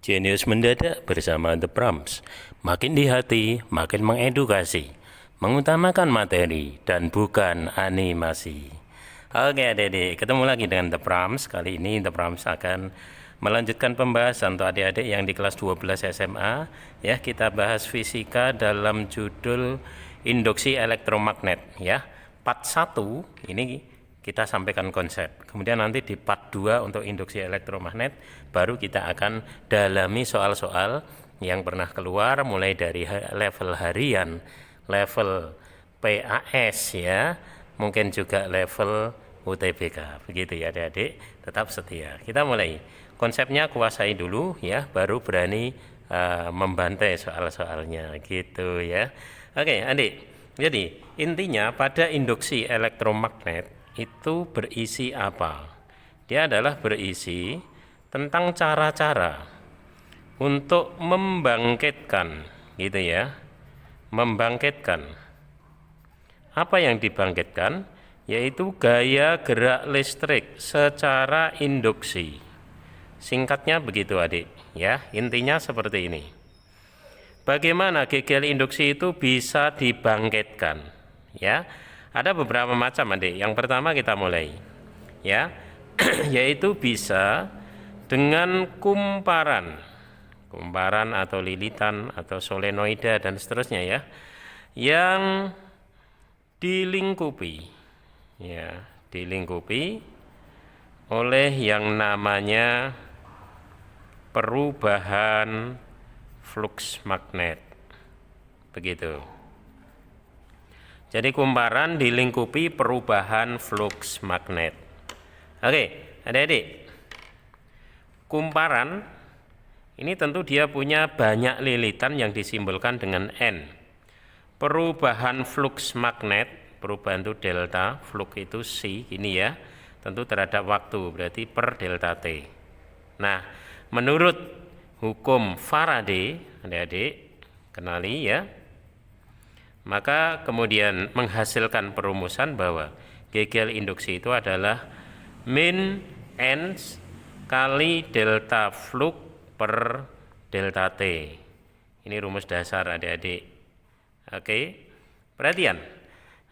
Jenius mendadak bersama The Prams. Makin di hati, makin mengedukasi. Mengutamakan materi dan bukan animasi. Oke adik-adik, ketemu lagi dengan The Prams. Kali ini The Prams akan melanjutkan pembahasan untuk adik-adik yang di kelas 12 SMA. Ya, kita bahas fisika dalam judul induksi elektromagnet. Ya, part 1 ini kita sampaikan konsep. Kemudian nanti di part 2 untuk induksi elektromagnet baru kita akan dalami soal-soal yang pernah keluar mulai dari level harian, level PAS ya, mungkin juga level UTBK. Begitu ya adik-adik, tetap setia. Kita mulai. Konsepnya kuasai dulu ya, baru berani membantai soal-soalnya gitu ya. Oke, adik. Jadi, intinya pada induksi elektromagnet itu berisi apa? Dia adalah berisi tentang cara-cara untuk membangkitkan, gitu ya. Membangkitkan. Apa yang dibangkitkan? Yaitu gaya gerak listrik secara induksi. Singkatnya begitu adik, ya. Intinya seperti ini. Bagaimana GGL induksi itu bisa dibangkitkan, ya? Ada beberapa macam adik. Yang pertama kita mulai, ya, yaitu bisa dengan kumparan atau lilitan atau solenoida dan seterusnya ya, yang dilingkupi, ya, dilingkupi oleh yang namanya perubahan flux magnet, begitu. Jadi kumparan dilingkupi perubahan flux magnet. Oke, adik-adik. Kumparan ini tentu dia punya banyak lilitan yang disimbolkan dengan N. Perubahan flux magnet, perubahan itu delta, flux itu C, ini ya. Tentu terhadap waktu, berarti per delta T. Nah, menurut hukum Faraday, adik-adik, kenali ya. Maka kemudian menghasilkan perumusan bahwa GGL induksi itu adalah min N kali delta flux per delta T. Ini rumus dasar adik-adik. Oke, perhatian.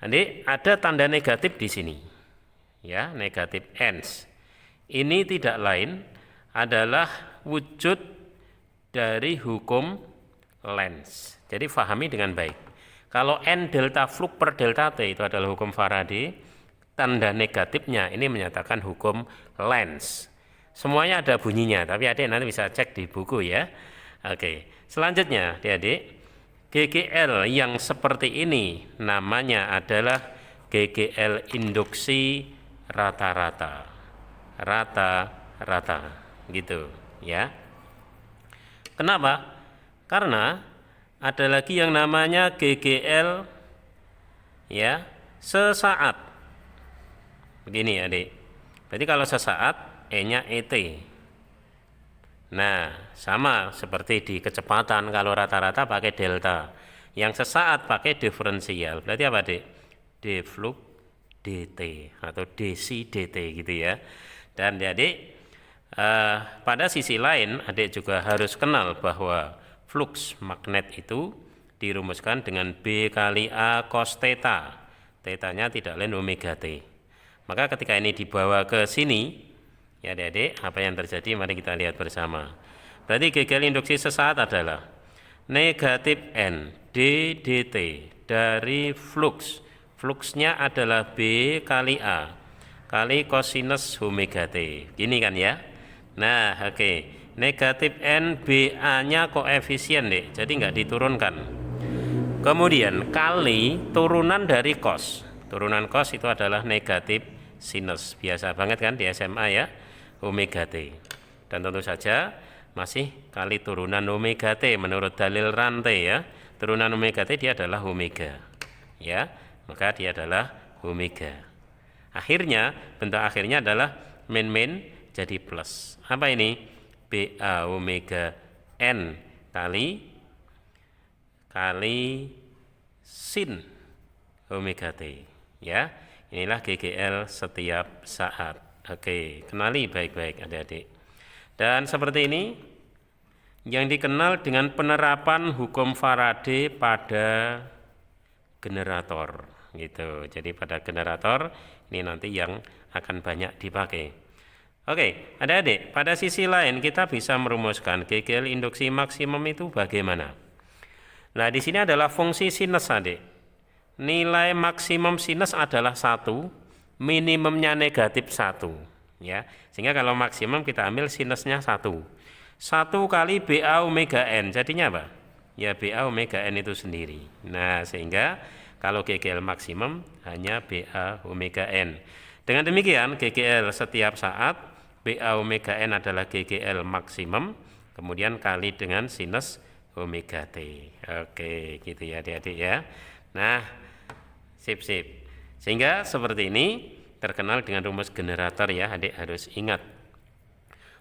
Adik, ada tanda negatif di sini. Ya, negatif N. Ini tidak lain adalah wujud dari hukum Lenz. Jadi fahami dengan baik. Kalau N delta flux per delta T itu adalah hukum Faraday, tanda negatifnya ini menyatakan hukum Lenz. Semuanya ada bunyinya, tapi adik nanti bisa cek di buku ya. Oke, selanjutnya adik, GGL yang seperti ini namanya adalah GGL induksi rata-rata. Rata-rata, gitu ya. Kenapa? Karena ada lagi yang namanya GGL ya, sesaat. Begini adik. Berarti kalau sesaat E-nya ET. Nah, sama seperti di kecepatan, kalau rata-rata pakai delta. Yang sesaat pakai diferensial. Berarti apa adik? D flux dt atau dc dt gitu ya. Dan adik pada sisi lain adik juga harus kenal bahwa flux magnet itu dirumuskan dengan B kali A cos theta. Theta-nya tidak lain omega T. Maka ketika ini dibawa ke sini, ya adik-adik, apa yang terjadi mari kita lihat bersama. Berarti GGL induksi sesaat adalah negatif N d dt dari flux. Fluxnya adalah B kali A kali cosinus omega T. Gini kan ya. Nah, oke. Negatif N, BA-nya koefisien deh, jadi nggak diturunkan. Kemudian kali turunan dari cos. Turunan cos itu adalah negatif sinus. Biasa banget kan di SMA ya, omega T. Dan tentu saja masih kali turunan omega T menurut dalil rantai ya. Turunan omega T dia adalah omega. Ya, maka dia adalah omega. Akhirnya, bentuk akhirnya adalah min jadi plus. Apa ini? BA omega N kali sin omega T ya. Inilah GGL setiap saat. Oke, kenali baik-baik adik-adik. Dan seperti ini yang dikenal dengan penerapan hukum Faraday pada generator gitu. Jadi pada generator ini nanti yang akan banyak dipakai. Oke, adik-adik, pada sisi lain kita bisa merumuskan GGL induksi maksimum itu bagaimana? Nah, di sini adalah fungsi sinus, adik. Nilai maksimum sinus adalah 1, minimumnya negatif 1, ya. Sehingga kalau maksimum kita ambil sinusnya 1. 1 kali BA omega N, jadinya apa? Ya BA omega N itu sendiri. Nah, sehingga kalau GGL maksimum hanya BA omega N. Dengan demikian GGL setiap saat BA omega N adalah GGL maksimum, kemudian kali dengan sinus omega T. Oke, gitu ya adik-adik ya. Nah, sip. Sehingga seperti ini terkenal dengan rumus generator ya, adik harus ingat.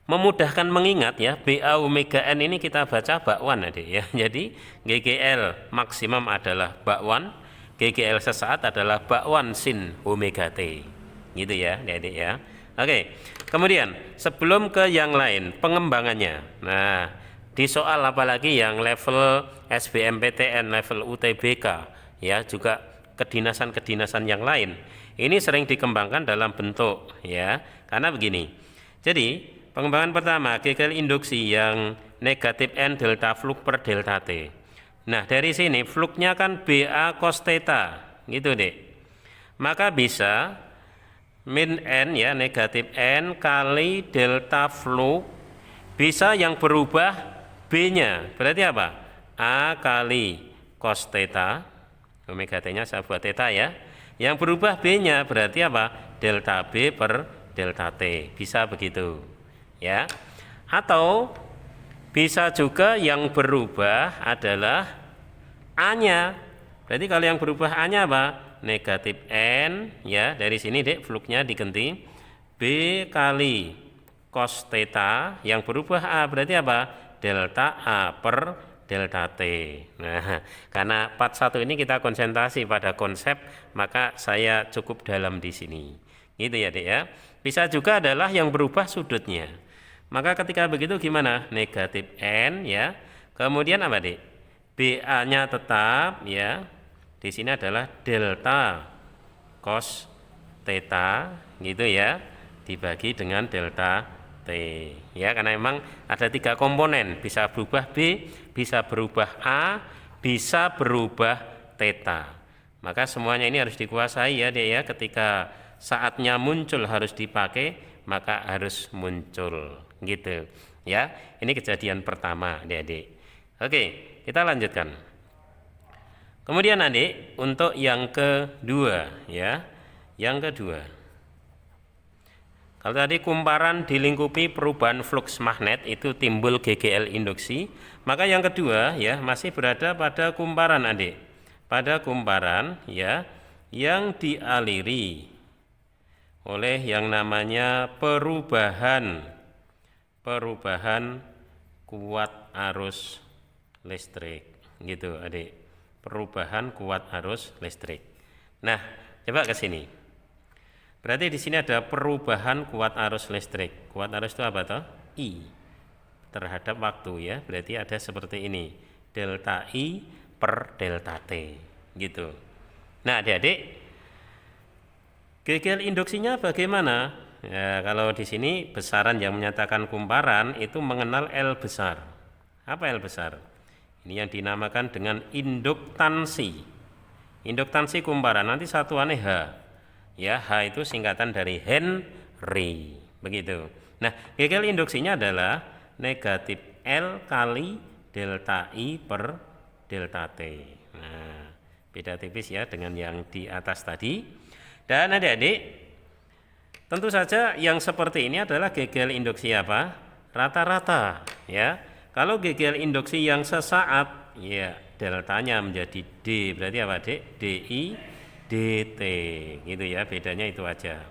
Memudahkan mengingat ya, BA omega N ini kita baca bakwan adik ya. Jadi GGL maksimum adalah bakwan, GGL sesaat adalah bakwan sin omega T. Gitu ya adik ya. Oke, kemudian sebelum ke yang lain pengembangannya. Nah, di soal apalagi yang level SBMPTN, level UTBK ya, juga kedinasan-kedinasan yang lain ini sering dikembangkan dalam bentuk ya, karena begini. Jadi pengembangan pertama GGL induksi yang negatif N delta fluk per delta T. Nah, dari sini fluknya kan BA cos theta gitu deh, maka bisa min N ya, negatif N kali delta fluk, bisa yang berubah B-nya, berarti apa? A kali cos theta, omega T-nya saya buat theta ya. Yang berubah B-nya berarti apa? Delta B per delta T, bisa begitu ya. Atau bisa juga yang berubah adalah A-nya, berarti kalau yang berubah A-nya apa? Negatif N ya, dari sini dek fluknya diganti B kali cos theta, yang berubah A berarti apa? Delta A per delta T. Nah, karena part 1 ini kita konsentrasi pada konsep, maka saya cukup dalam di sini. Gitu ya dek ya. Bisa juga adalah yang berubah sudutnya. Maka ketika begitu gimana? Negatif N ya. Kemudian apa dek? BA-nya tetap ya. Di sini adalah delta cos theta gitu ya, dibagi dengan delta T ya, karena memang ada 3 komponen, bisa berubah B, bisa berubah A, bisa berubah theta. Maka semuanya ini harus dikuasai ya dek ya, ketika saatnya muncul harus dipakai, maka harus muncul gitu ya. Ini kejadian pertama adik-adik. Oke, kita lanjutkan. Kemudian adik, untuk yang kedua ya, yang kedua, kalau tadi kumparan dilingkupi perubahan fluks magnet itu timbul GGL induksi, maka yang kedua ya masih berada pada kumparan adik, pada kumparan ya yang dialiri oleh yang namanya perubahan kuat arus listrik gitu adik. Perubahan kuat arus listrik. Nah, coba ke sini. Berarti di sini ada perubahan kuat arus listrik. Kuat arus itu apa toh? I terhadap waktu ya. Berarti ada seperti ini. Delta I per delta T gitu. Nah, adik-adik, GGL induksinya bagaimana? Ya, kalau di sini besaran yang menyatakan kumparan itu mengenal L besar. Apa L besar? Ini yang dinamakan dengan induktansi. Induktansi kumparan, nanti satuannya H. Ya, H itu singkatan dari Henry. Begitu. Nah, GGL induksinya adalah negatif L kali delta I per delta T. Nah, beda tipis ya dengan yang di atas tadi. Dan adik-adik, tentu saja yang seperti ini adalah GGL induksi apa? Rata-rata ya. Kalau GGL induksi yang sesaat, ya deltanya menjadi D, berarti apa dek? DI DT, gitu ya, bedanya itu aja.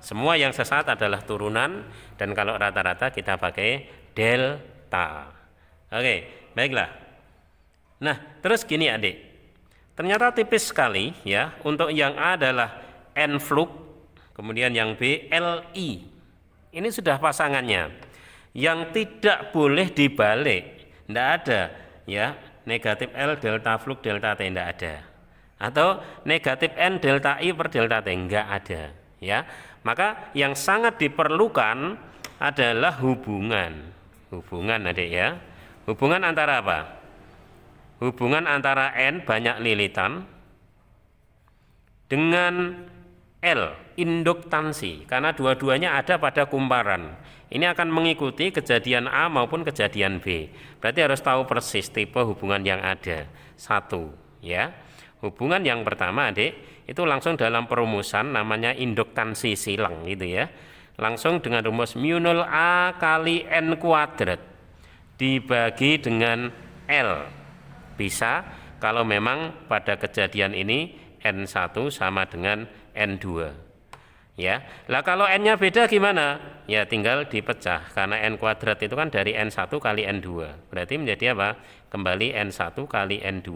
Semua yang sesaat adalah turunan, dan kalau rata-rata kita pakai delta. Oke, baiklah. Nah, terus gini adik, ternyata tipis sekali ya, untuk yang A adalah N fluk, kemudian yang B LI. Ini sudah pasangannya. Yang tidak boleh dibalik Tidak ada, ya. Negatif L delta flux delta T tidak ada. Atau negatif N delta I per delta T enggak ada, ya. Maka yang sangat diperlukan adalah hubungan adik ya. Hubungan antara apa? Hubungan antara N banyak lilitan dengan L induktansi, karena dua-duanya ada pada kumparan. Ini akan mengikuti kejadian A maupun kejadian B. Berarti harus tahu persis tipe hubungan yang ada. Satu, ya. Hubungan yang pertama adik itu langsung dalam perumusan namanya induktansi silang gitu ya. Langsung dengan rumus mu0 A kali N kuadrat dibagi dengan L. Bisa kalau memang pada kejadian ini N1 sama dengan N2. Ya. Lah kalau N-nya beda gimana? Ya tinggal dipecah karena N kuadrat itu kan dari N1 kali N2. Berarti menjadi apa? Kembali N1 kali N2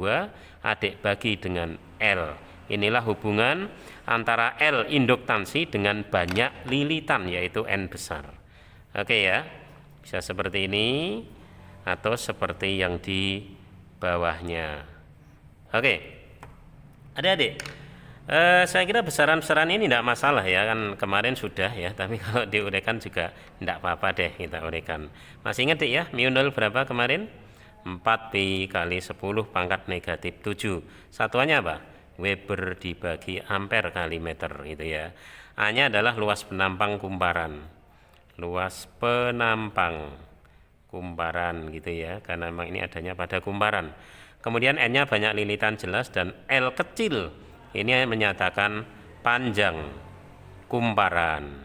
adik bagi dengan L. Inilah hubungan antara L induktansi dengan banyak lilitan yaitu N besar. Oke ya. Bisa seperti ini atau seperti yang di bawahnya. Oke. Adik-adik, saya kira besaran-besaran ini tidak masalah ya, kan kemarin sudah ya, tapi kalau diuraikan juga tidak apa-apa deh kita uraikan. Masih ingat ya, mu0 berapa kemarin? 4pi kali 10 pangkat negatif 7. Satuannya apa? Weber dibagi ampere kali meter gitu ya. A-nya adalah luas penampang kumparan. Luas penampang kumparan gitu ya, karena memang ini adanya pada kumparan. Kemudian N-nya banyak lilitan jelas dan L kecil ini menyatakan panjang kumparan.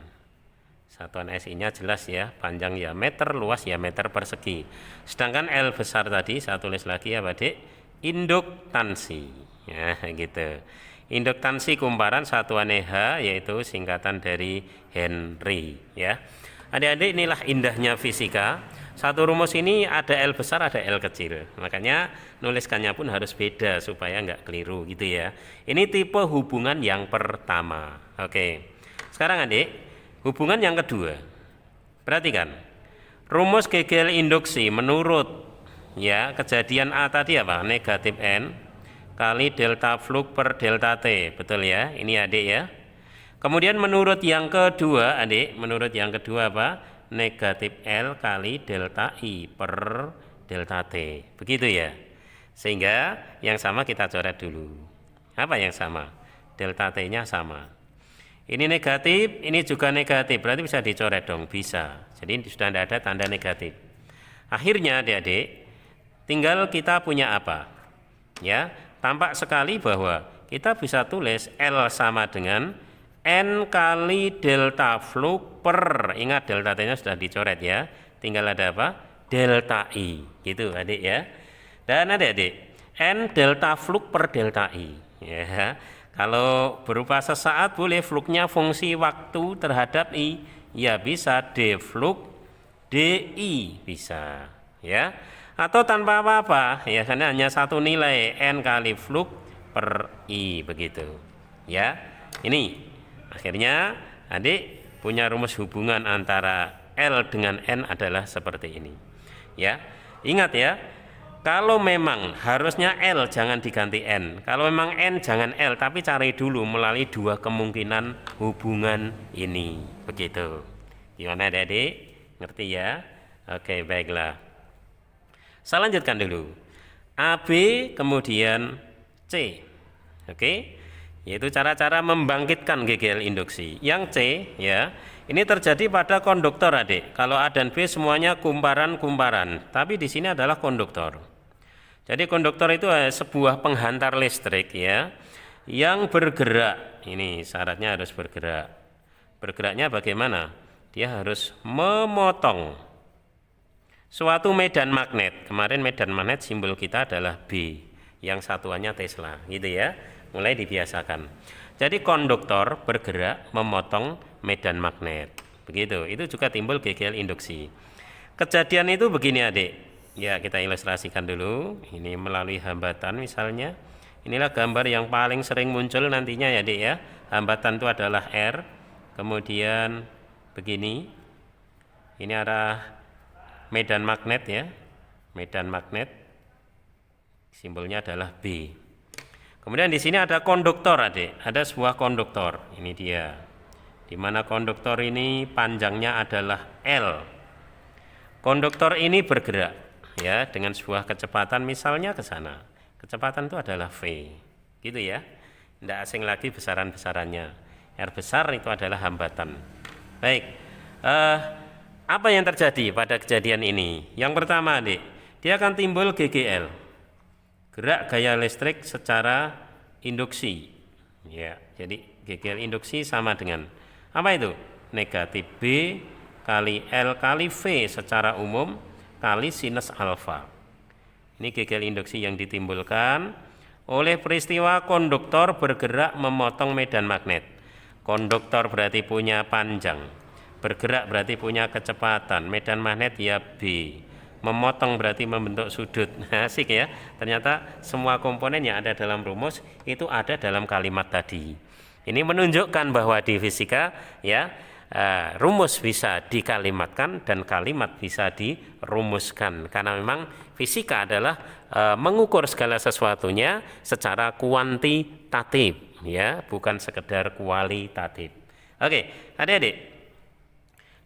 Satuan SI-nya jelas ya, panjang ya meter, luas ya meter persegi. Sedangkan L besar tadi saya tulis lagi ya Dik, induktansi. Ya gitu. Induktansi kumparan satuan H yaitu singkatan dari Henry ya. Adik-adik, inilah indahnya fisika. Satu rumus ini ada L besar, ada L kecil. Makanya nuliskannya pun harus beda supaya nggak keliru gitu ya. Ini tipe hubungan yang pertama. Oke. Sekarang adik, hubungan yang kedua. Perhatikan. Rumus Kegel induksi menurut ya kejadian A tadi apa? Negatif N kali delta flux per delta T. Betul ya? Ini adik ya. Kemudian menurut yang kedua adik, menurut yang kedua apa? Negatif L kali delta I per delta T. Begitu ya. Sehingga yang sama kita coret dulu. Apa yang sama? Delta T-nya sama. Ini negatif, ini juga negatif. Berarti bisa dicoret dong, bisa. Jadi sudah tidak ada tanda negatif. Akhirnya adik-adik, tinggal kita punya apa? Ya, tampak sekali bahwa kita bisa tulis L sama dengan N kali delta flux per, ingat delta T-nya sudah dicoret ya, tinggal ada apa? Delta I, gitu adik ya. Dan adik-adik, N delta flux per delta I ya. Kalau berupa sesaat boleh fluxnya fungsi waktu terhadap I, ya bisa D flux DI bisa ya. Atau tanpa apa-apa ya, karena hanya satu nilai N kali flux per I begitu ya. Ini akhirnya adik punya rumus hubungan antara L dengan N adalah seperti ini ya. Ingat ya, kalau memang harusnya L jangan diganti N, kalau memang N jangan L, tapi cari dulu melalui dua kemungkinan hubungan ini begitu. Gimana adik? Ngerti ya? Oke, baiklah. Saya lanjutkan dulu. AB kemudian C. Oke. Yaitu cara-cara membangkitkan GGL induksi. Yang C ya, ini terjadi pada konduktor adik. Kalau A dan B semuanya kumparan-kumparan, tapi di sini adalah konduktor. Jadi konduktor itu sebuah penghantar listrik ya, yang bergerak. Ini syaratnya harus bergerak. Bergeraknya bagaimana? Dia harus memotong suatu medan magnet. Kemarin medan magnet simbol kita adalah B, yang satuannya Tesla, gitu ya. Mulai dibiasakan. Jadi konduktor bergerak memotong medan magnet. Begitu. Itu juga timbul GGL induksi. Kejadian itu begini adik. Ya, kita ilustrasikan dulu. Ini melalui hambatan misalnya. Inilah gambar yang paling sering muncul nantinya ya adik ya. Hambatan itu adalah R. Kemudian begini. Ini arah medan magnet ya. medan magnet, simbolnya adalah B. Kemudian di sini ada konduktor, adik. Ada sebuah konduktor. Ini dia. Di mana konduktor ini panjangnya adalah L. Konduktor ini bergerak ya dengan sebuah kecepatan misalnya ke sana. Kecepatan itu adalah V. Gitu ya. Tidak asing lagi besaran-besarannya. R besar itu adalah hambatan. Baik. Apa yang terjadi pada kejadian ini? Yang pertama, adik, dia akan timbul GGL. Gerak gaya listrik secara induksi. Ya, jadi GGL induksi sama dengan apa itu? Negatif B kali L kali V secara umum kali sinus alfa. Ini GGL induksi yang ditimbulkan oleh peristiwa konduktor bergerak memotong medan magnet. Konduktor berarti punya panjang, bergerak berarti punya kecepatan, medan magnet ya B. Memotong berarti membentuk sudut. Asik ya. Ternyata semua komponen yang ada dalam rumus itu ada dalam kalimat tadi. Ini menunjukkan bahwa di fisika ya rumus bisa dikalimatkan dan kalimat bisa dirumuskan. Karena memang fisika adalah mengukur segala sesuatunya secara kuantitatif ya, bukan sekedar kualitatif. Oke, adik-adik.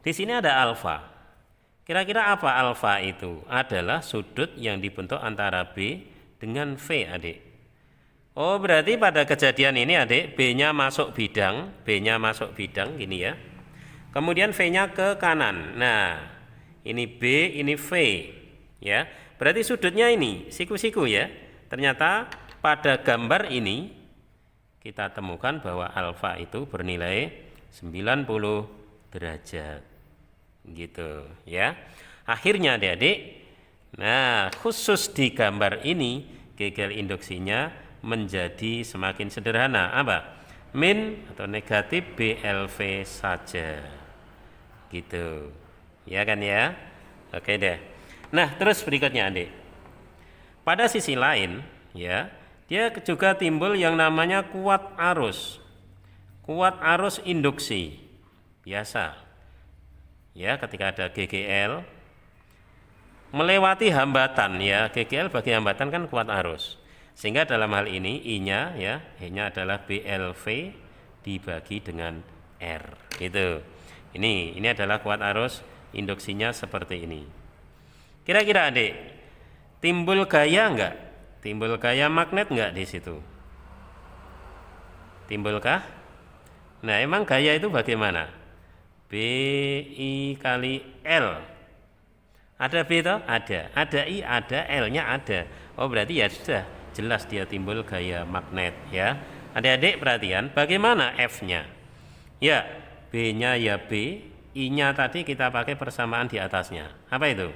Di sini ada alfa. Kira-kira apa alfa itu? Adalah sudut yang dibentuk antara B dengan V, adik. Oh, berarti pada kejadian ini, adik, B-nya masuk bidang, B-nya masuk bidang, gini ya. Kemudian V-nya ke kanan. Nah, ini B, ini V, ya. Berarti sudutnya ini, siku-siku ya. Ternyata pada gambar ini, kita temukan bahwa alfa itu bernilai 90 derajat. Gitu ya. Akhirnya adik-adik, nah khusus di gambar ini GGL induksinya menjadi semakin sederhana. Apa? Min atau negatif BLV saja. Gitu. Ya kan ya? Oke deh. Nah, terus berikutnya adik. Pada sisi lain ya, dia juga timbul yang namanya kuat arus. Kuat arus induksi. Biasa. Ya, ketika ada GGL melewati hambatan ya, GGL bagi hambatan kan kuat arus. Sehingga dalam hal ini I-nya ya, I-nya adalah BLV dibagi dengan R. Gitu. Ini adalah kuat arus induksinya seperti ini. Kira-kira adik, timbul gaya enggak? Timbul gaya magnet enggak di situ? Timbulkah? Nah, emang gaya itu bagaimana? BI kali L. Ada B toh? Ada. Ada I, ada L-nya ada. Oh, berarti ya sudah jelas dia timbul gaya magnet ya. Adik-adik perhatian, bagaimana F-nya? Ya, B-nya ya B, I-nya tadi kita pakai persamaan di atasnya. Apa itu?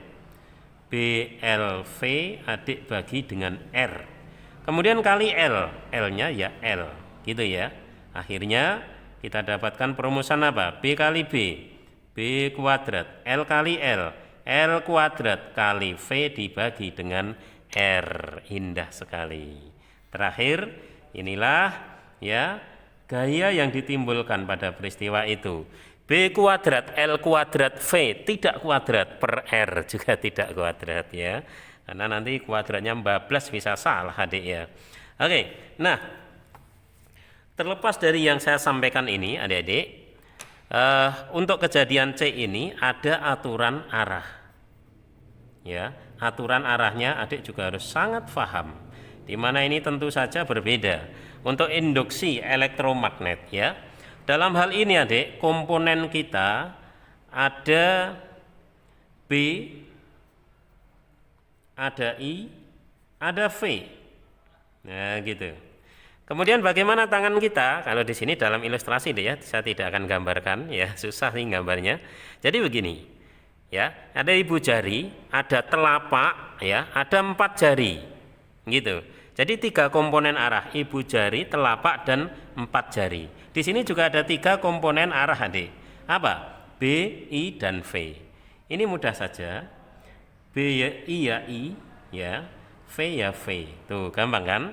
BLV adik bagi dengan R. Kemudian kali L, L-nya ya L. Gitu ya. Akhirnya kita dapatkan perumusan apa? B kali B, B kuadrat, L kali L, L kuadrat kali V dibagi dengan R. Indah sekali. Terakhir, inilah ya gaya yang ditimbulkan pada peristiwa itu. B kuadrat, L kuadrat, V tidak kuadrat, per R juga tidak kuadrat ya. Karena nanti kuadratnya bablas bisa salah adik ya. Oke, nah terlepas dari yang saya sampaikan ini, adik-adik, untuk kejadian C ini ada aturan arah. Ya, aturan arahnya adik juga harus sangat paham. Di mana ini tentu saja berbeda. Untuk induksi elektromagnet, ya. Dalam hal ini, adik, komponen kita ada B, ada I, ada V. Nah, gitu. Kemudian bagaimana tangan kita? Kalau di sini dalam ilustrasi deh ya, saya tidak akan gambarkan ya, susah nih gambarnya. Jadi begini, ya, ada ibu jari, ada telapak, ya, ada 4 jari, gitu. Jadi 3 komponen arah, ibu jari, telapak dan 4 jari. Di sini juga ada 3 komponen arah adik. Apa? B, I dan V. Ini mudah saja. B ya I ya I, ya, V ya V. Tuh gampang kan?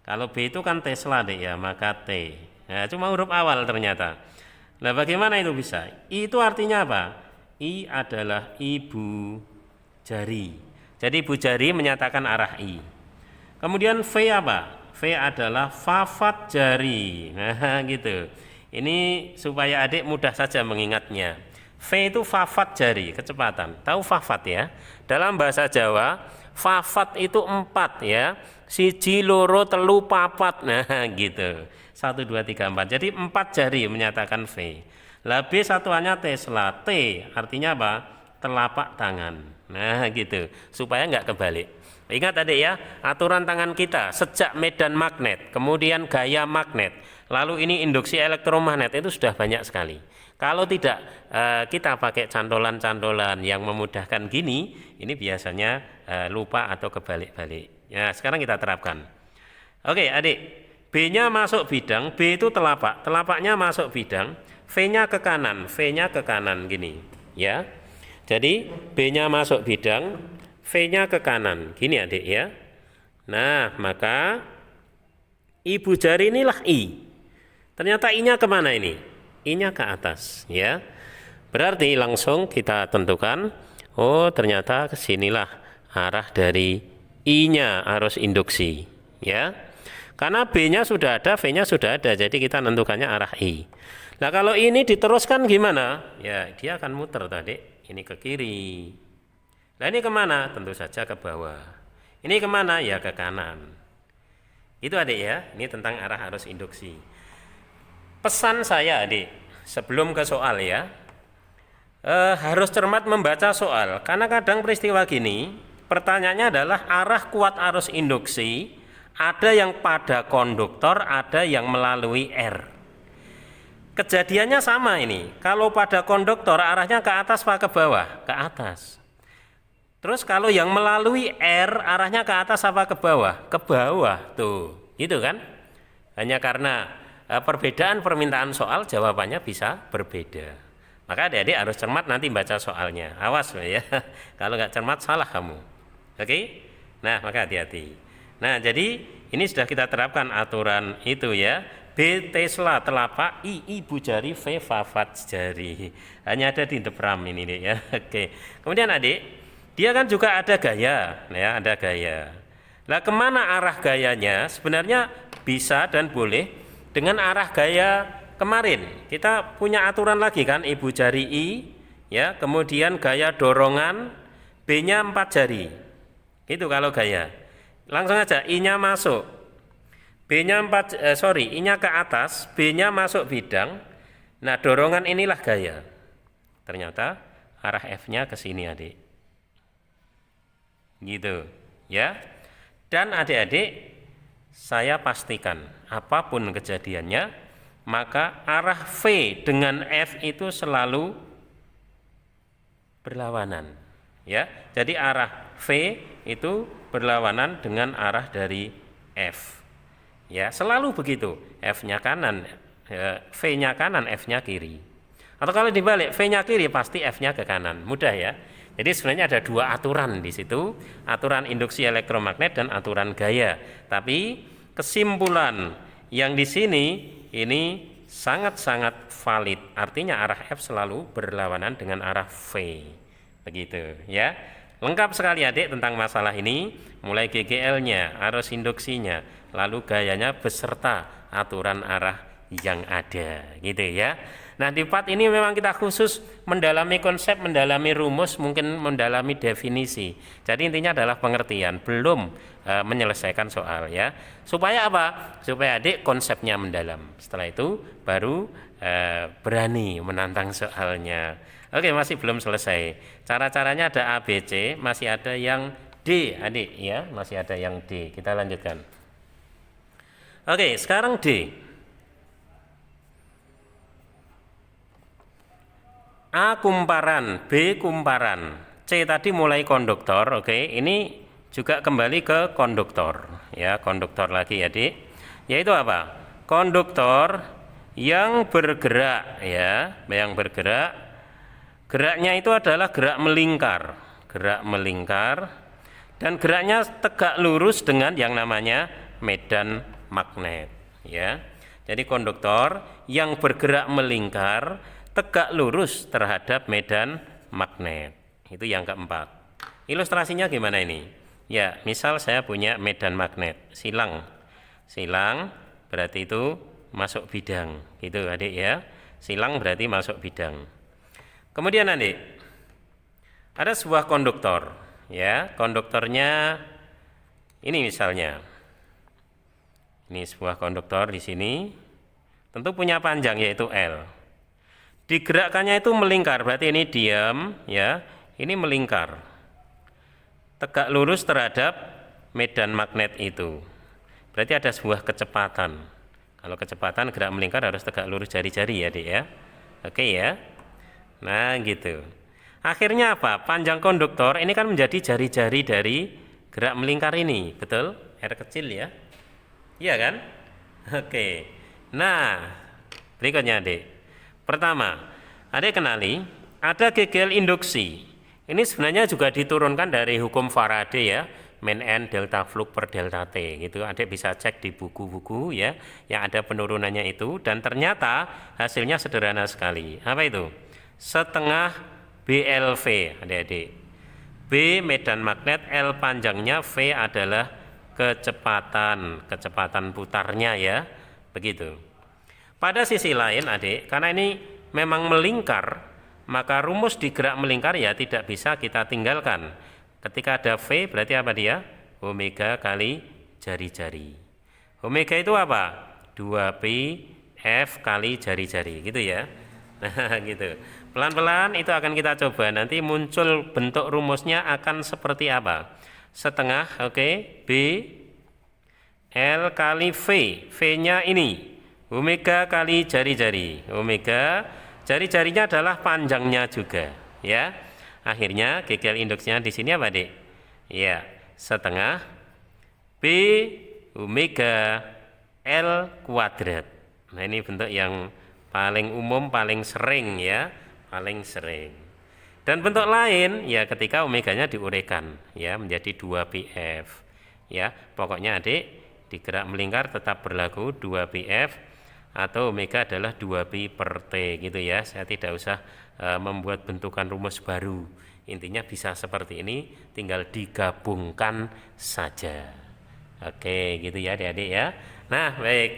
Kalau B itu kan Tesla deh ya, maka T. Nah, cuma huruf awal ternyata. Nah, bagaimana itu bisa? I itu artinya apa? I adalah ibu jari. Jadi ibu jari menyatakan arah I. Kemudian V apa? V adalah fafat jari. Nah, gitu. Ini supaya adik mudah saja mengingatnya. V itu fafat jari, kecepatan. Tahu fafat ya? Dalam bahasa Jawa, fafat itu 4 ya. Siji, loro, telu, papat. Nah, gitu. 1, 2, 3, 4. Jadi 4 jari menyatakan V. Lah B satuannya Tesla. T artinya apa? Telapak tangan. Nah, gitu. Supaya enggak kebalik. Ingat adik ya, aturan tangan kita sejak medan magnet, kemudian gaya magnet, lalu ini induksi elektromagnet itu sudah banyak sekali. Kalau tidak kita pakai cantolan-cantolan yang memudahkan gini, ini biasanya lupa atau kebalik-balik. Ya, sekarang kita terapkan. Oke adik, B-nya masuk bidang, B itu telapak, telapaknya masuk bidang, V-nya ke kanan, V-nya ke kanan gini. Ya, jadi B-nya masuk bidang, V-nya ke kanan, gini adik ya. Nah, maka ibu jari inilah I. Ternyata I-nya kemana ini? I-nya ke atas, ya. Berarti langsung kita tentukan, oh ternyata kesinilah arah dari I-nya, arus induksi, ya. Karena B-nya sudah ada, V-nya sudah ada, jadi kita tentukannya arah I. Nah kalau ini diteruskan gimana? Ya dia akan muter tadi, ini ke kiri. Nah ini kemana? Tentu saja ke bawah. Ini kemana? Ya ke kanan. Itu adik ya, ini tentang arah arus induksi. Pesan saya adik, sebelum ke soal ya, harus cermat membaca soal. Karena kadang peristiwa gini, pertanyaannya adalah arah kuat arus induksi, ada yang pada konduktor, ada yang melalui R. Kejadiannya sama ini, kalau pada konduktor arahnya ke atas apa ke bawah? Ke atas. Terus kalau yang melalui R arahnya ke atas apa ke bawah? Ke bawah tuh, gitu kan? Hanya karena perbedaan permintaan soal jawabannya bisa berbeda. Maka adik-adik harus cermat nanti baca soalnya. Awas ya, kalau nggak cermat salah kamu. Oke? Nah maka hati-hati. Nah jadi ini sudah kita terapkan aturan itu ya. B Tesla telapak, I ibu jari, V fafat jari. Hanya ada di depram ini deh ya. Oke. Kemudian adik. Dia kan juga ada gaya, ya ada gaya. Nah kemana arah gayanya? Sebenarnya bisa dan boleh dengan arah gaya kemarin. Kita punya aturan lagi kan, ibu jari I, ya kemudian gaya dorongan, B-nya 4 jari. Itu kalau gaya. Langsung aja, I-nya masuk, B-nya I-nya ke atas, B-nya masuk bidang. Nah dorongan inilah gaya. Ternyata arah F-nya ke sini adik. Gitu ya. Dan adik-adik saya pastikan apapun kejadiannya maka arah V dengan F itu selalu berlawanan ya. Jadi arah V itu berlawanan dengan arah dari F ya, selalu begitu. F-nya kanan, V-nya kanan, F-nya kiri. Atau kalau dibalik, V-nya kiri pasti F-nya ke kanan. Mudah ya. Jadi sebenarnya ada 2 aturan di situ, aturan induksi elektromagnet dan aturan gaya. Tapi kesimpulan yang di sini ini sangat-sangat valid. Artinya arah F selalu berlawanan dengan arah V. Begitu ya. Lengkap sekali adik tentang masalah ini, mulai GGL-nya, arus induksinya, lalu gayanya beserta aturan arah yang ada, gitu ya. Nah di part ini memang kita khusus mendalami konsep, mendalami rumus, mungkin mendalami definisi. Jadi intinya adalah pengertian, belum menyelesaikan soal ya. Supaya apa? Supaya adik konsepnya mendalam. Setelah itu baru berani menantang soalnya. Oke, masih belum selesai. Cara-caranya ada A, B, C, masih ada yang D adik ya, masih ada yang D. Kita lanjutkan. Oke, sekarang D. A kumparan, B kumparan, C tadi mulai konduktor. Oke, ini juga kembali ke konduktor ya, konduktor lagi ya Dik. Yaitu apa? Konduktor yang bergerak ya, yang bergerak. Geraknya itu adalah gerak melingkar dan geraknya tegak lurus dengan yang namanya medan magnet ya. Jadi konduktor yang bergerak melingkar tegak lurus terhadap medan magnet. Itu yang keempat. Ilustrasinya gimana ini? Ya, misal saya punya medan magnet, silang. Silang berarti itu masuk bidang, gitu adik ya. Silang berarti masuk bidang. Kemudian adik, ada sebuah konduktor, ya. Konduktornya ini misalnya. Ini sebuah konduktor di sini. Tentu punya panjang yaitu L. Digerakkannya itu melingkar, berarti ini diam, ya. Ini melingkar. Tegak lurus terhadap medan magnet itu. Berarti ada sebuah kecepatan. Kalau kecepatan gerak melingkar harus tegak lurus jari-jari ya, Dik ya. Oke ya. Nah, gitu. Akhirnya apa? Panjang konduktor ini kan menjadi jari-jari dari gerak melingkar ini, betul? R kecil ya. Iya kan? Oke. Nah, berikutnya Adik. Pertama, Adik kenali ada gegel induksi. Ini sebenarnya juga diturunkan dari hukum Faraday ya, main N delta flux per delta T gitu. Adik bisa cek di buku-buku ya, yang ada penurunannya itu, dan ternyata hasilnya sederhana sekali. Apa itu? Setengah BLV, adik-adik. B medan magnet, L panjangnya, V adalah kecepatan putarnya ya, begitu. Pada sisi lain adik, karena ini memang melingkar, maka rumus di gerak melingkar ya tidak bisa kita tinggalkan. Ketika ada V berarti apa dia? Omega kali jari-jari. Omega itu apa? 2pi F kali jari-jari, gitu ya. Nah, gitu. Pelan-pelan itu akan kita coba. Nanti muncul bentuk rumusnya akan seperti apa? Setengah, oke, B L kali V. V-nya ini omega kali jari-jari. Omega jari-jarinya adalah panjangnya juga, ya. Akhirnya gegel induksinya di sini apa, Dik? Ya, setengah B omega L kuadrat. Nah, ini bentuk yang paling umum, paling sering ya, paling sering. Dan bentuk lain ya ketika omeganya diuraikan ya menjadi 2πf. Ya, pokoknya Adik di gerak melingkar tetap berlaku 2πf atau omega adalah 2pi per T gitu ya. Saya tidak usah membuat bentukan rumus baru. Intinya bisa seperti ini, tinggal digabungkan saja. Oke, gitu ya Adik-adik ya. Nah, baik.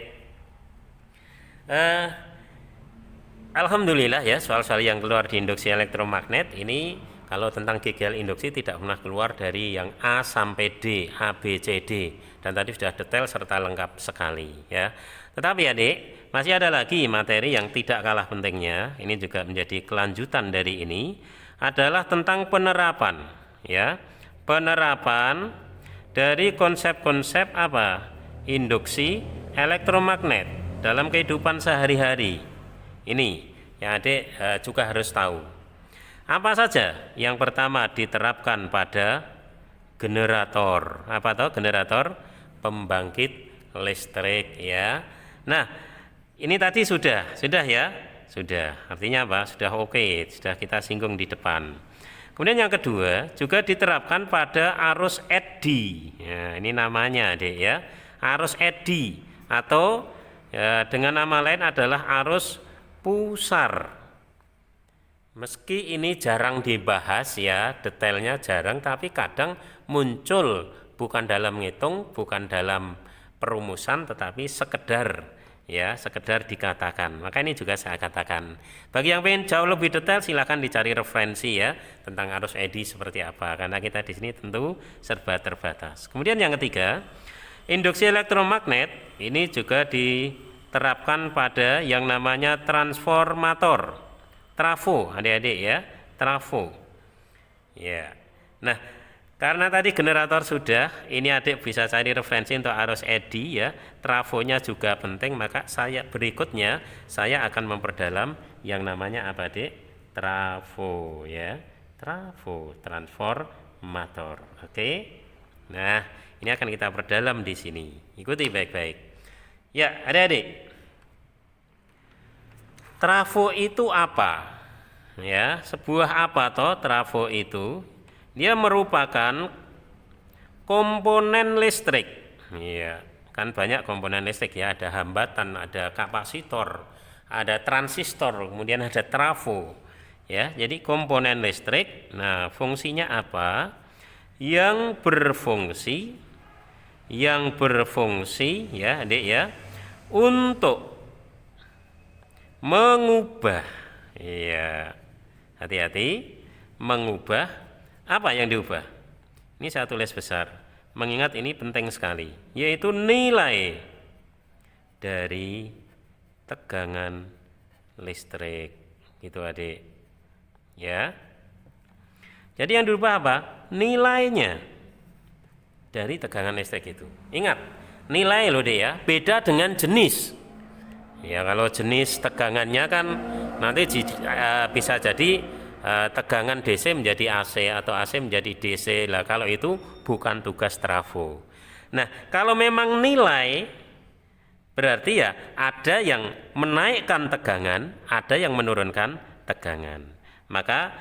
Alhamdulillah ya, soal-soal yang keluar di induksi elektromagnet ini kalau tentang gegel induksi tidak pernah keluar dari yang A sampai D, A, B, C, D, dan tadi sudah detail serta lengkap sekali ya. Tetapi adik, masih ada lagi materi yang tidak kalah pentingnya, ini juga menjadi kelanjutan dari ini, adalah tentang penerapan ya. Penerapan dari konsep-konsep apa? Induksi elektromagnet dalam kehidupan sehari-hari. Ini yang adik juga harus tahu. Apa saja? Yang pertama diterapkan pada generator. Apa tahu generator? Pembangkit listrik ya. Nah, ini tadi sudah ya? Sudah. Artinya apa? Sudah oke, sudah kita singgung di depan. Kemudian yang kedua juga diterapkan pada arus eddy. Ya, ini namanya adik ya. Arus eddy atau ya, dengan nama lain adalah arus pusar. Meski ini jarang dibahas ya, detailnya jarang, tapi kadang muncul bukan dalam ngitung, bukan dalam perumusan, tetapi sekedar ya, sekedar dikatakan. Maka ini juga saya katakan. Bagi yang ingin jauh lebih detail silakan dicari referensi ya tentang arus eddy seperti apa, karena kita di sini tentu serba terbatas. Kemudian yang ketiga, induksi elektromagnet ini juga diterapkan pada yang namanya transformator, trafo, adik-adik ya, trafo. Ya. Nah, karena tadi generator sudah, ini adik bisa cari referensi untuk arus eddy ya, trafonya juga penting, maka berikutnya saya akan memperdalam yang namanya apa, Adik? Trafo ya, trafo, transformator. Oke. Nah, ini akan kita perdalam di sini. Ikuti baik-baik. Ya, adik-adik. Trafo itu apa? Ya, sebuah apa toh trafo itu? Dia merupakan komponen listrik. Ya, kan banyak komponen listrik ya, ada hambatan, ada kapasitor, ada transistor, kemudian ada trafo. Ya, jadi komponen listrik. Nah, fungsinya apa? yang berfungsi ya Adik ya, untuk mengubah, ya hati-hati, mengubah apa yang diubah. Ini saya tulis besar, mengingat ini penting sekali, yaitu nilai dari tegangan listrik, gitu Adik ya. Jadi yang diubah apa? Nilainya dari tegangan listrik itu. Ingat, nilai loh Dek ya, beda dengan jenis. Ya kalau jenis tegangannya kan nanti bisa jadi tegangan DC menjadi AC atau AC menjadi DC. Lah kalau itu bukan tugas trafo. Nah, kalau memang nilai berarti ya ada yang menaikkan tegangan, ada yang menurunkan tegangan. Maka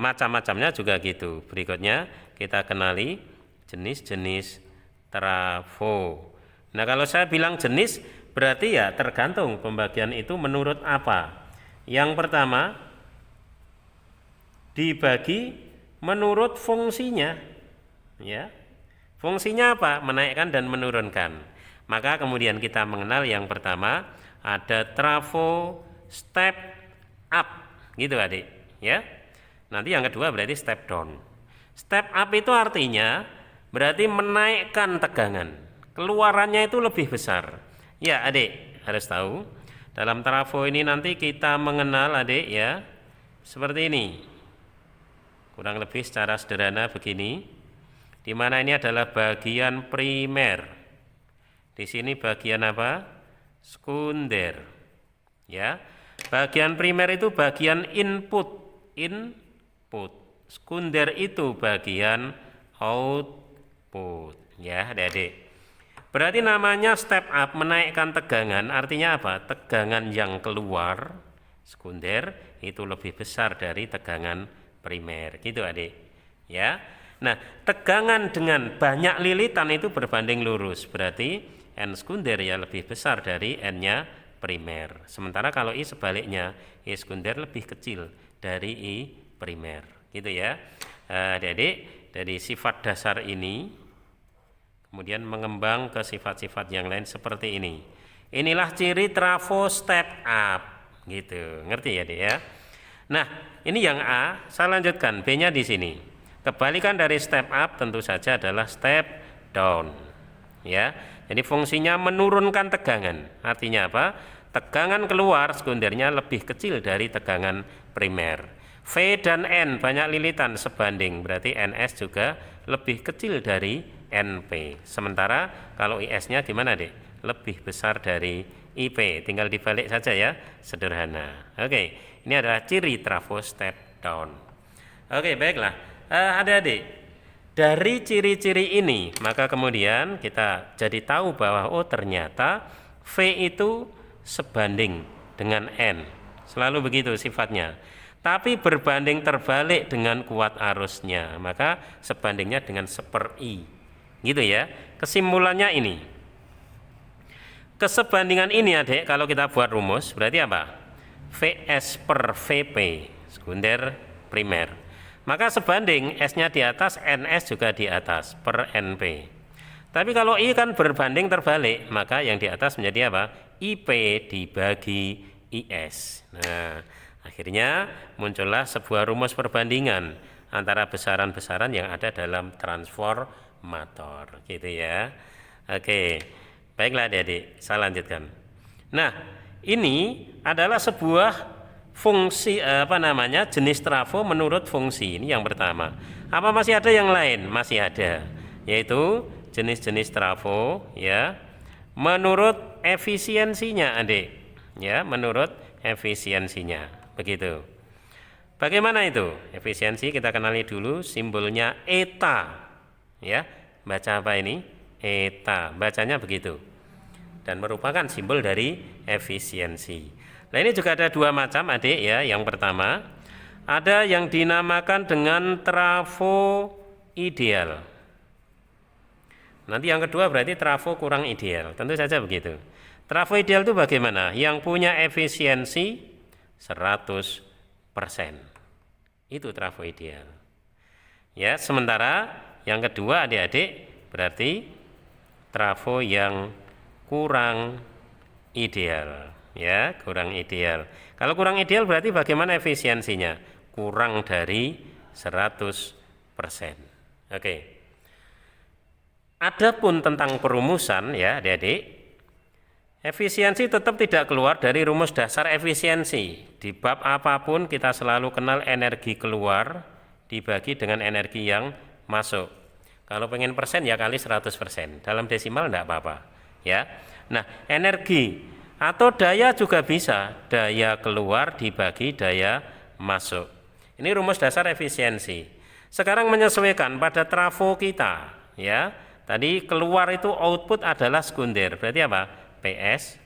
macam-macamnya juga gitu. Berikutnya kita kenali jenis-jenis trafo. Nah, kalau saya bilang jenis berarti ya tergantung pembagian itu menurut apa. Yang pertama dibagi menurut fungsinya, ya. Fungsinya apa? Menaikkan dan menurunkan. Maka kemudian kita mengenal yang pertama ada trafo step up, gitu Adik, ya. Nanti yang kedua berarti step down. Step up itu artinya berarti menaikkan tegangan, keluarannya itu lebih besar. Ya Adik harus tahu, dalam trafo ini nanti kita mengenal Adik ya, seperti ini. Kurang lebih secara sederhana begini, di mana ini adalah bagian primer. Di sini bagian apa? Sekunder. Ya. Bagian primer itu bagian input. Sekunder itu bagian output. Ya, Adik. Berarti namanya step up, menaikkan tegangan, artinya apa? Tegangan yang keluar sekunder itu lebih besar dari tegangan primer, gitu Adik. Ya. Nah, tegangan dengan banyak lilitan itu berbanding lurus, berarti N sekunder ya lebih besar dari N-nya primer. Sementara kalau I sebaliknya, I sekunder lebih kecil dari I primer, gitu ya. Adik-adik, dari sifat dasar ini kemudian mengembang ke sifat-sifat yang lain seperti ini. Inilah ciri trafo step up, gitu. Ngerti ya, Dek ya? Nah, ini yang A, saya lanjutkan B-nya di sini. Kebalikan dari step up tentu saja adalah step down. Ya. Jadi fungsinya menurunkan tegangan. Artinya apa? Tegangan keluar sekundernya lebih kecil dari tegangan primer. V dan N banyak lilitan sebanding, berarti NS juga lebih kecil dari NP. Sementara kalau IS-nya gimana, Dek? Lebih besar dari IP. Tinggal dibalik saja ya, sederhana. Oke, ini adalah ciri trafo step down. Oke, baiklah. Adik-adik, dari ciri-ciri ini maka kemudian kita jadi tahu bahwa oh ternyata V itu sebanding dengan N. Selalu begitu sifatnya. Tapi berbanding terbalik dengan kuat arusnya, maka sebandingnya dengan 1/I. Gitu ya. Kesimpulannya ini. Kesebandingan ini Adik kalau kita buat rumus berarti apa? VS per VP, sekunder primer. Maka sebanding S-nya di atas, NS juga di atas per NP. Tapi kalau I kan berbanding terbalik, maka yang di atas menjadi apa? IP dibagi IS. Nah, akhirnya muncullah sebuah rumus perbandingan antara besaran-besaran yang ada dalam transformator, gitu ya. Oke, baiklah adik-adik, saya lanjutkan. Nah, ini adalah sebuah fungsi jenis trafo menurut fungsi. Ini yang pertama. Apa masih ada yang lain? Masih ada, yaitu jenis-jenis trafo ya menurut efisiensinya Adik. Ya, menurut efisiensinya. Begitu. Bagaimana itu? Efisiensi kita kenali dulu simbolnya eta. Ya, baca apa ini? Eta. Bacanya begitu. Dan merupakan simbol dari efisiensi. Nah, ini juga ada dua macam Adik ya. Yang pertama, ada yang dinamakan dengan trafo ideal. Nanti yang kedua berarti trafo kurang ideal. Tentu saja begitu. Trafo ideal itu bagaimana? Yang punya efisiensi 100%. Itu trafo ideal. Ya, sementara Yang kedua adik-adik berarti trafo yang kurang ideal, ya, kurang ideal. Kalau kurang ideal berarti bagaimana efisiensinya? Kurang dari 100%. Oke. Adapun tentang perumusan ya adik-adik, efisiensi tetap tidak keluar dari rumus dasar efisiensi. Di bab apapun kita selalu kenal energi keluar dibagi dengan energi yang masuk. Kalau pengen persen ya kali 100%. Dalam desimal enggak apa-apa, ya. Nah, energi atau daya juga bisa, daya keluar dibagi daya masuk. Ini rumus dasar efisiensi. Sekarang menyesuaikan pada trafo kita, ya. Tadi keluar itu output adalah sekunder. Berarti apa? PS,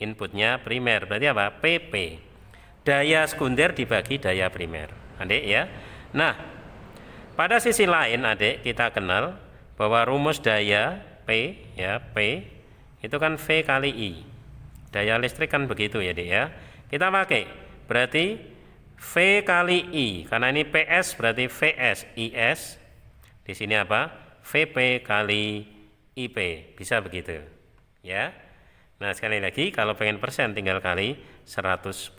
inputnya primer. Berarti apa? PP. Daya sekunder dibagi daya primer. Adik ya. Nah, pada sisi lain adik kita kenal bahwa rumus daya P ya, P itu kan V kali I. Daya listrik kan begitu ya adik ya. Kita pakai berarti V kali I, karena ini PS berarti VS IS. Di sini apa? VP kali IP. Bisa begitu. Ya. Nah, sekali lagi kalau pengen persen tinggal kali 100%.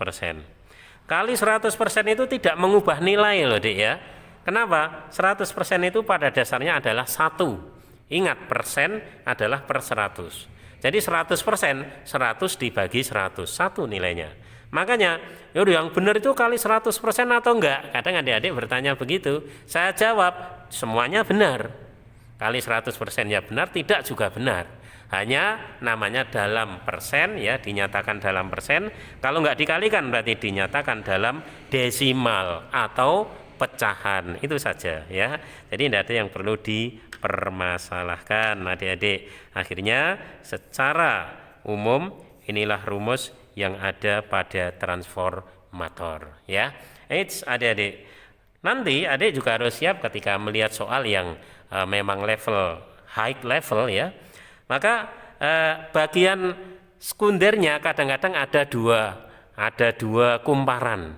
Kali 100% itu tidak mengubah nilai loh adik ya. Kenapa? 100% itu pada dasarnya adalah 1. Ingat, persen adalah per 100. Jadi 100%, 100 dibagi 100, 1 nilainya. Makanya, yaudah yang benar itu kali 100% atau enggak? Kadang adik-adik bertanya begitu. Saya jawab, semuanya benar. Kali 100% ya benar, tidak juga benar. Hanya namanya dalam persen, ya dinyatakan dalam persen. Kalau enggak dikalikan berarti dinyatakan dalam desimal atau pecahan, itu saja ya. Jadi tidak ada yang perlu dipermasalahkan adik-adik. Akhirnya secara umum inilah rumus yang ada pada transformator ya. Adik-adik, nanti adik juga harus siap ketika melihat soal yang memang level high level ya. Maka bagian sekundernya kadang-kadang ada dua kumparan.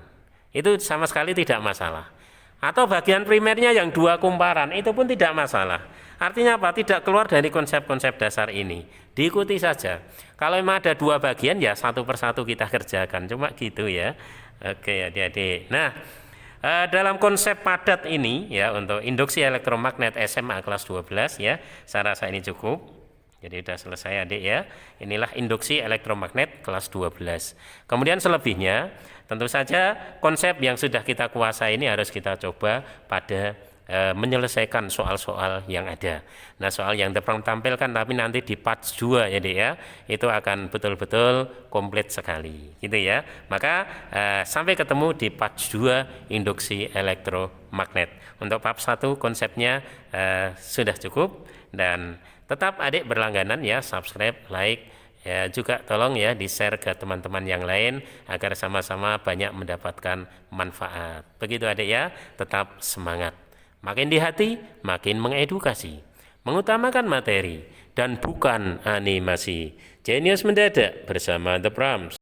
Itu sama sekali tidak masalah. Atau bagian primernya yang 2 kumparan, itu pun tidak masalah. Artinya apa? Tidak keluar dari konsep-konsep dasar ini. Diikuti saja. Kalau memang ada 2 bagian ya satu persatu kita kerjakan. Cuma gitu ya. Oke adik-adik. Nah, dalam konsep padat ini ya untuk induksi elektromagnet SMA kelas 12 ya, saya rasa ini cukup. Jadi sudah selesai adik ya. Inilah induksi elektromagnet kelas 12. Kemudian selebihnya tentu saja konsep yang sudah kita kuasai ini harus kita coba pada menyelesaikan soal-soal yang ada. Nah, soal yang tampilkan tapi nanti di part 2 ya, Dek ya. Itu akan betul-betul komplit sekali, gitu ya. Maka sampai ketemu di part 2 induksi elektromagnet. Untuk part 1 konsepnya sudah cukup, dan tetap adik berlangganan ya, subscribe, like, ya juga tolong ya di-share ke teman-teman yang lain agar sama-sama banyak mendapatkan manfaat. Begitu adik ya, tetap semangat. Makin di hati, makin mengedukasi. Mengutamakan materi dan bukan animasi. Jenius mendadak bersama The Prams.